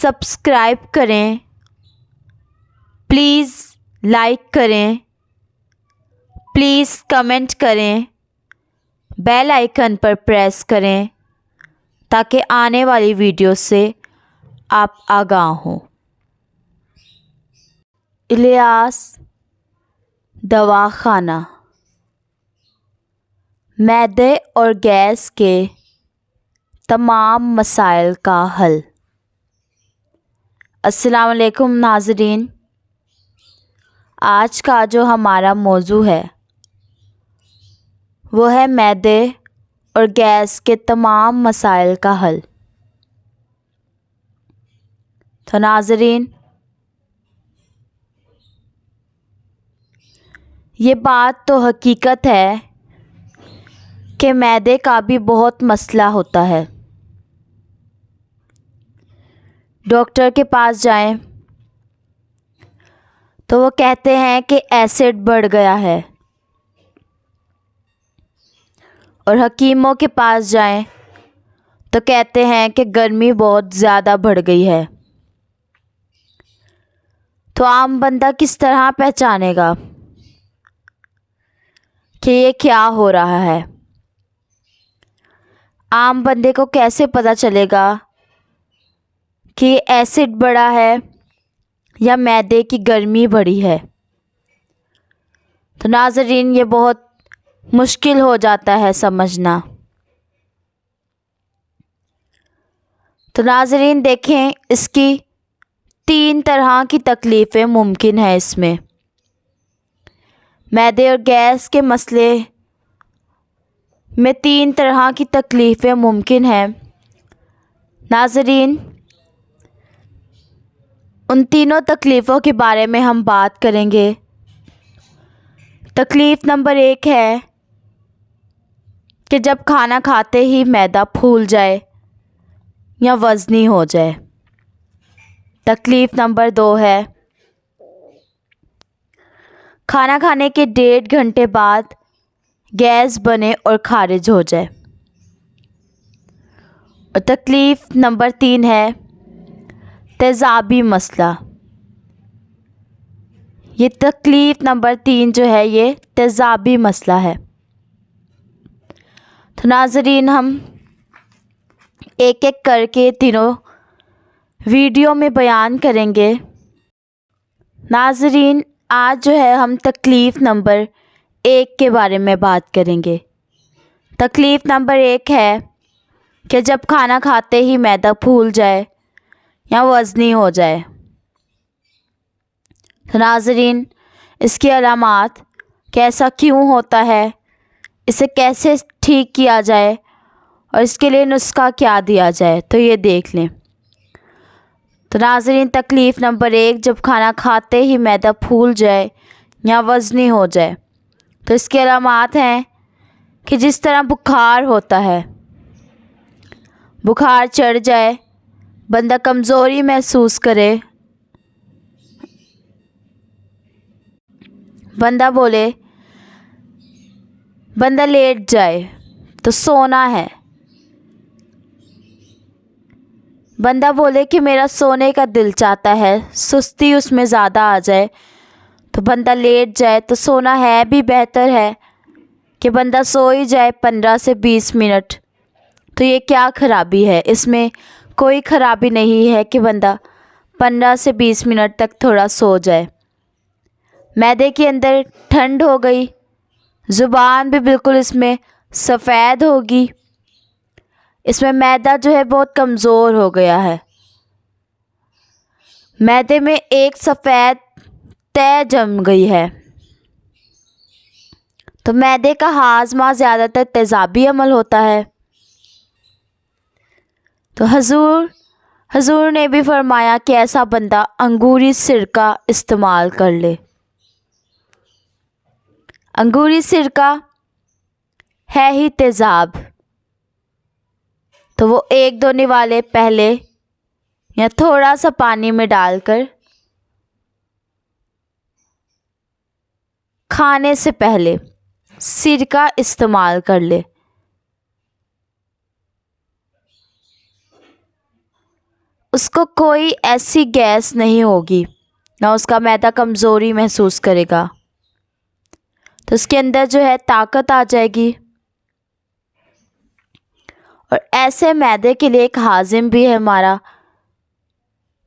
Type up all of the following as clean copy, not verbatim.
Subscribe کریں، please like کریں، please comment کریں، بیل آئیکن پر پریس کریں تاکہ آنے والی ویڈیو سے آپ آگاہ ہوں۔ الیاس دواخانہ، معدے اور گیس کے تمام مسائل کا حل۔ السلام علیکم ناظرین، آج کا جو ہمارا موضوع ہے وہ ہے معدے اور گیس کے تمام مسائل کا حل۔ تو ناظرین، یہ بات تو حقیقت ہے کہ معدے کا بھی بہت مسئلہ ہوتا ہے۔ ڈاکٹر کے پاس جائیں تو وہ کہتے ہیں کہ ایسڈ بڑھ گیا ہے، اور حکیموں کے پاس جائیں تو کہتے ہیں کہ گرمی بہت زیادہ بڑھ گئی ہے۔ تو عام بندہ کس طرح پہچانے گا کہ یہ کیا ہو رہا ہے؟ عام بندے کو کیسے پتہ چلے گا کہ ایسڈ بڑھا ہے یا معدے کی گرمی بڑھی ہے؟ تو ناظرین، یہ بہت مشکل ہو جاتا ہے سمجھنا۔ تو ناظرین دیکھیں، اس کی 3 طرح کی تکلیفیں ممکن ہیں۔ اس میں معدے اور گیس کے مسئلے میں 3 طرح کی تکلیفیں ممکن ہیں۔ ناظرین، ان تینوں تکلیفوں کے بارے میں ہم بات کریں گے۔ تکلیف نمبر 1 ہے کہ جب کھانا کھاتے ہی معدہ پھول جائے یا وزنی ہو جائے۔ تکلیف نمبر 2 ہے کھانا کھانے کے 1.5 گھنٹے بعد گیس بنے اور خارج ہو جائے۔ اور تکلیف نمبر 3 ہے تیزابی مسئلہ۔ یہ تکلیف نمبر 3 جو ہے یہ تیزابی مسئلہ ہے۔ تو ناظرین، ہم ایک ایک کر کے تینوں ویڈیو میں بیان کریں گے۔ ناظرین، آج جو ہے ہم تکلیف نمبر 1 کے بارے میں بات کریں گے۔ تکلیف نمبر 1 ہے کہ جب کھانا کھاتے ہی معدہ پھول جائے یا وزنی ہو جائے۔ تو ناظرین، اس کی علامات، کہ ایسا کیوں ہوتا ہے، اسے کیسے ٹھیک کیا جائے اور اس کے لیے نسخہ کیا دیا جائے، تو یہ دیکھ لیں۔ تو ناظرین، تکلیف نمبر 1، جب کھانا کھاتے ہی معدہ پھول جائے یا وزنی ہو جائے تو اس کی علامات ہیں کہ جس طرح بخار ہوتا ہے، بخار چڑھ جائے، بندہ کمزوری محسوس کرے، بندہ بولے، بندہ لیٹ جائے تو سونا ہے، بندہ بولے کہ میرا سونے کا دل چاہتا ہے، سستی اس میں زیادہ آ جائے تو بندہ لیٹ جائے تو سونا ہے بھی بہتر ہے کہ بندہ سو ہی جائے 15 سے 20 منٹ۔ تو یہ کیا خرابی ہے؟ اس میں کوئی خرابی نہیں ہے کہ بندہ 15 سے 20 منٹ تک تھوڑا سو جائے۔ معدے کے اندر ٹھنڈ ہو گئی، زبان بھی بالکل اس میں سفید ہوگی، اس میں معدہ جو ہے بہت کمزور ہو گیا ہے، معدے میں ایک سفید تہ جم گئی ہے۔ تو معدے کا ہاضمہ زیادہ تر تیزابی عمل ہوتا ہے۔ تو حضور نے بھی فرمایا کہ ایسا بندہ انگوری سرکہ استعمال کر لے۔ انگوری سرکہ ہے ہی تیزاب، تو وہ 1-2 نوالے پہلے یا تھوڑا سا پانی میں ڈال کر کھانے سے پہلے سرکہ استعمال کر لے۔ اس کو کوئی ایسی گیس نہیں ہوگی، نہ اس کا معدہ کمزوری محسوس کرے گا، تو اس کے اندر جو ہے طاقت آ جائے گی۔ اور ایسے معدے کے لیے ایک ہاضم بھی ہے ہمارا،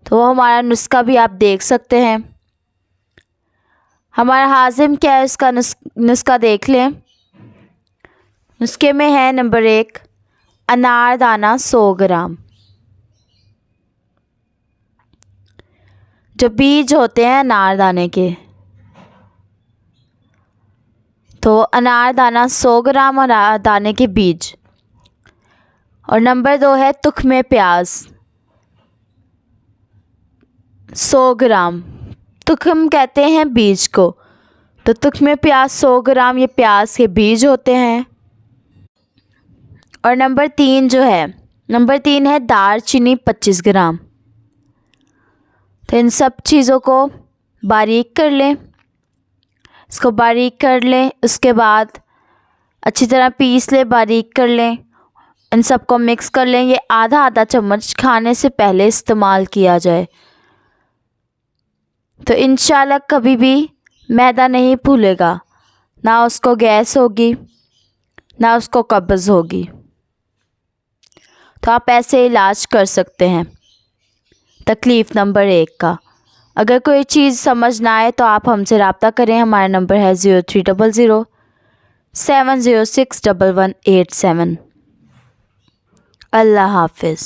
تو وہ ہمارا نسخہ بھی آپ دیکھ سکتے ہیں۔ ہمارا ہاضم کیا ہے، اس کا نسخہ دیکھ لیں۔ نسخے میں ہے نمبر 1، انار دانہ 100 گرام۔ جو بیج ہوتے ہیں انار دانے کے، تو انار دانہ 100 گرام انار دانے کے بیج۔ اور نمبر 2 ہے تخمِ پیاز 100 گرام۔ تخم کہتے ہیں بیج کو، تو تخمِ پیاز 100 گرام، یہ پیاز کے بیج ہوتے ہیں۔ اور نمبر 3 جو ہے، نمبر 3 ہے دار چینی 25 گرام۔ تو ان سب چیزوں کو باریک کر لیں، اس کو باریک کر لیں، اس کے بعد اچھی طرح پیس لیں، باریک کر لیں، ان سب کو مکس کر لیں۔ یہ آدھا چمچ کھانے سے پہلے استعمال کیا جائے، تو انشاءاللہ کبھی بھی معدہ نہیں پھولے گا، نہ اس کو گیس ہوگی، نہ اس کو قبض ہوگی۔ تو آپ ایسے علاج کر سکتے ہیں تکلیف نمبر 1 کا۔ اگر کوئی چیز سمجھ نہ آئے تو آپ ہم سے رابطہ کریں، ہمارا نمبر ہے 0300 706 1187۔ اللہ حافظ۔